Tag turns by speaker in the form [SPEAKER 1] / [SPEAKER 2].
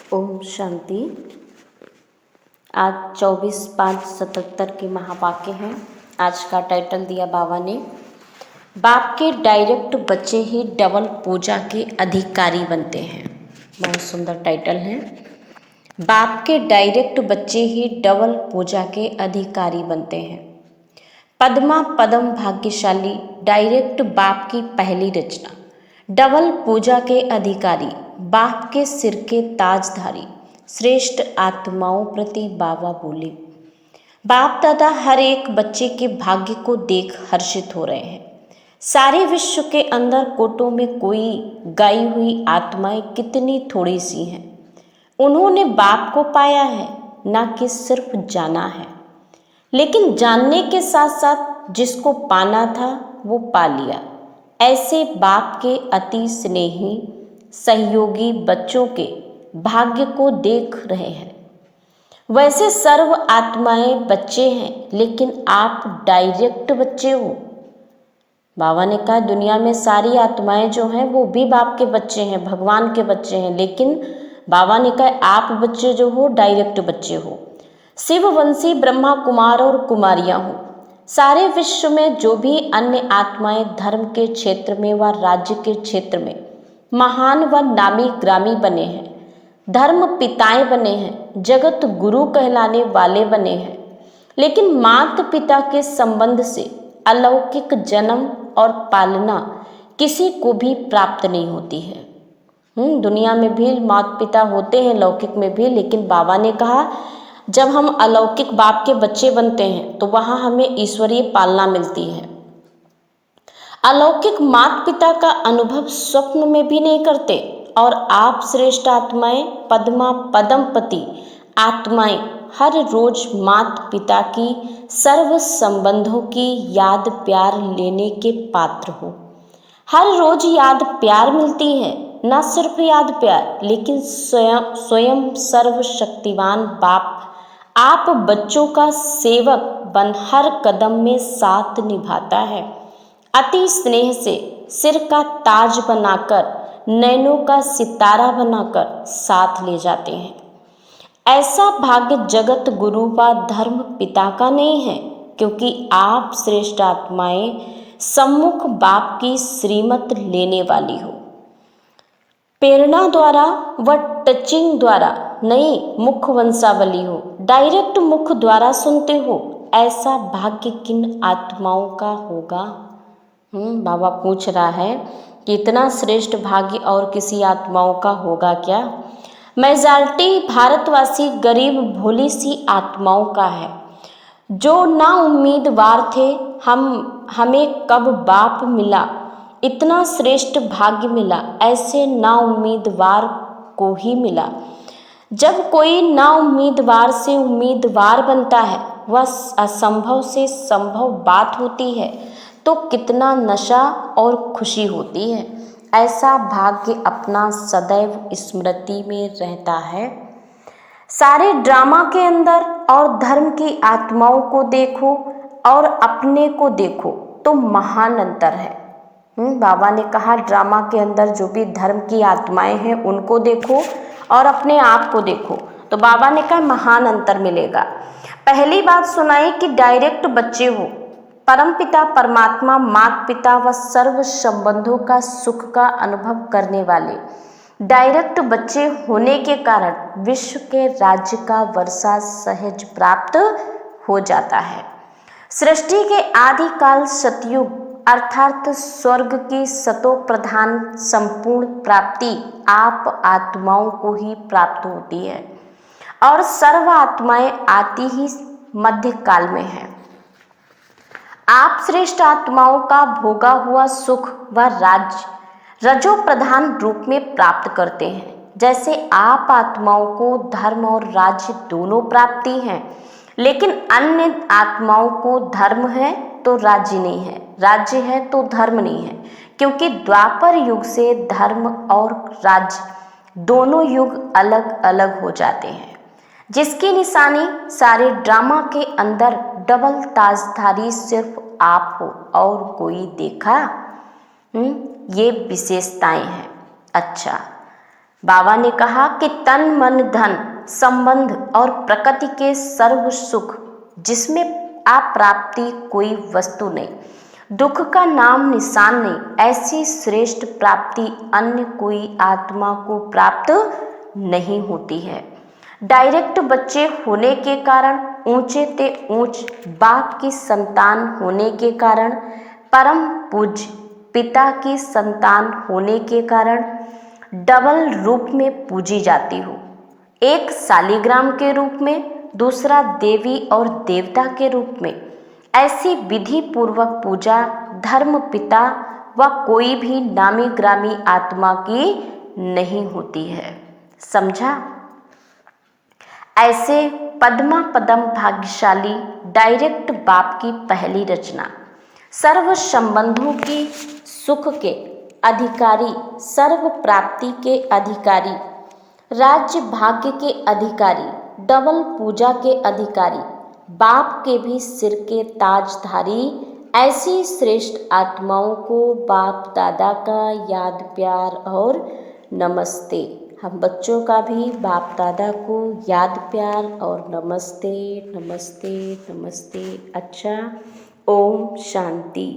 [SPEAKER 1] ओम शांति। आज 24/5/77 के महावाक्य हैं। आज का टाइटल दिया बाबा ने, बाप के डायरेक्ट बच्चे ही डबल पूजा के अधिकारी बनते हैं। बहुत सुंदर टाइटल है। बाप के डायरेक्ट बच्चे ही डबल पूजा के अधिकारी बनते हैं। पद्मा पदम भाग्यशाली, डायरेक्ट बाप की पहली रचना, डबल पूजा के अधिकारी, बाप के सिर के ताजधारी, श्रेष्ठ आत्माओं प्रति बाबा बोले। बाप दादा हर एक बच्चे के भाग्य को देख हर्षित हो रहे हैं। सारे विश्व के अंदर कोटों में कोई गाई हुई आत्माएं कितनी थोड़ी सी हैं। उन्होंने बाप को पाया है, ना कि सिर्फ जाना है। लेकिन जानने के साथ साथ जिसको पाना था वो पा लिया। ऐसे बाप के अति स्नेही सहयोगी बच्चों के भाग्य को देख रहे हैं। वैसे सर्व आत्माएं बच्चे हैं, लेकिन आप डायरेक्ट बच्चे हो। बाबा ने कहा दुनिया में सारी आत्माएं जो हैं वो भी बाप के बच्चे हैं, भगवान के बच्चे हैं, लेकिन बाबा ने कहा आप बच्चे जो हो डायरेक्ट बच्चे हो। शिववंशी ब्रह्मा कुमार और कुमारियां हो। सारे विश्व में जो भी अन्य आत्माएं धर्म के क्षेत्र में व राज्य के क्षेत्र में महान व नामी ग्रामी बने हैं, धर्म पिताएं बने हैं, जगत गुरु कहलाने वाले बने हैं, लेकिन माता पिता के संबंध से अलौकिक जन्म और पालना किसी को भी प्राप्त नहीं होती है। दुनिया में भी माता पिता होते हैं, लौकिक में भी, लेकिन बाबा ने कहा जब हम अलौकिक बाप के बच्चे बनते हैं तो वहाँ हमें ईश्वरीय पालना मिलती है। अलौकिक माता पिता का अनुभव स्वप्न में भी नहीं करते, और आप श्रेष्ठ आत्माएं, पद्मा पदमपति आत्माएं हर रोज माता पिता की सर्व संबंधों की याद प्यार लेने के पात्र हो। हर रोज याद प्यार मिलती है, न सिर्फ याद प्यार, लेकिन स्वयं सर्वशक्तिवान बाप आप बच्चों का सेवक बन हर कदम में साथ निभाता है। अति स्नेह से सिर का ताज बनाकर, नैनों का सितारा बनाकर साथ ले जाते हैं। ऐसा भाग्य जगत गुरु व धर्म पिता का नहीं है, क्योंकि आप श्रेष्ठ आत्माएं सम्मुख बाप की श्रीमत लेने वाली हो। प्रेरणा द्वारा व टचिंग द्वारा नहीं, मुख वंशावली हो, डायरेक्ट मुख द्वारा सुनते हो। ऐसा भाग्य किन आत्माओं का होगा? बाबा पूछ रहा है कि इतना श्रेष्ठ भाग्य और किसी आत्माओं का होगा क्या? मेजॉरिटी भारतवासी गरीब भोली सी आत्माओं का है, जो ना उम्मीदवार थे। हमें कब बाप मिला, इतना श्रेष्ठ भाग्य मिला, ऐसे ना उम्मीदवार को ही मिला। जब कोई ना उम्मीदवार से उम्मीदवार बनता है, वह असंभव से संभव बात होती है, तो कितना नशा और खुशी होती है। ऐसा भाग्य अपना सदैव स्मृति में रहता है। सारे ड्रामा के अंदर और धर्म की आत्माओं को देखो और अपने को देखो तो महान अंतर है। बाबा ने कहा ड्रामा के अंदर जो भी धर्म की आत्माएं हैं उनको देखो और अपने आप को देखो, तो बाबा ने कहा महान अंतर मिलेगा। पहली बात सुनाई कि डायरेक्ट बच्चे हो। परमपिता परमात्मा माता पिता व सर्व संबंधों का सुख का अनुभव करने वाले डायरेक्ट बच्चे होने के कारण विश्व के राज्य का वर्षा सहज प्राप्त हो जाता है। सृष्टि के आदि काल सतयुग अर्थात स्वर्ग की सतो प्रधान संपूर्ण प्राप्ति आप आत्माओं को ही प्राप्त होती है, और सर्व आत्माएं आती ही मध्य काल में है। आप श्रेष्ठ आत्माओं का भोगा हुआ सुख व राज्य रजो प्रधान रूप में प्राप्त करते हैं। जैसे आप आत्माओं को धर्म और राज्य दोनों प्राप्ति हैं, लेकिन अन्य आत्माओं को धर्म है तो राज्य नहीं है, राज्य है तो धर्म नहीं है, क्योंकि द्वापर युग से धर्म और राज्य दोनों युग अलग अलग हो जाते हैं। जिसकी निशानी सारे ड्रामा के अंदर डबल ताजधारी सिर्फ आप हो, और कोई देखा? ये विशेषताएं हैं। अच्छा, बाबा ने कहा कि तन मन धन संबंध और प्रकृति के सर्व सुख, जिसमें अप्राप्ति कोई वस्तु नहीं, दुख का नाम निशान नहीं, ऐसी श्रेष्ठ प्राप्ति अन्य कोई आत्मा को प्राप्त नहीं होती है। डायरेक्ट बच्चे होने के कारण, ऊंचे ते ऊंच बाप की संतान होने के कारण, परम पूज्य पिता की संतान होने के कारण डबल रूप में पूजी जाती हो, एक शालिग्राम के रूप में, दूसरा देवी और देवता के रूप में। ऐसी विधि पूर्वक पूजा धर्म पिता व कोई भी नामी ग्रामी आत्मा की नहीं होती है। समझा? ऐसे पद्मा पदम भाग्यशाली डायरेक्ट बाप की पहली रचना, सर्व संबंधों की सुख के अधिकारी, सर्व प्राप्ति के अधिकारी, राज्य भाग्य के अधिकारी, डबल पूजा के अधिकारी, बाप के भी सिर के ताजधारी, ऐसी श्रेष्ठ आत्माओं को बाप दादा का याद प्यार और नमस्ते। हम बच्चों का भी बाप दादा को याद प्यार और नमस्ते नमस्ते नमस्ते। अच्छा, ओम शांति।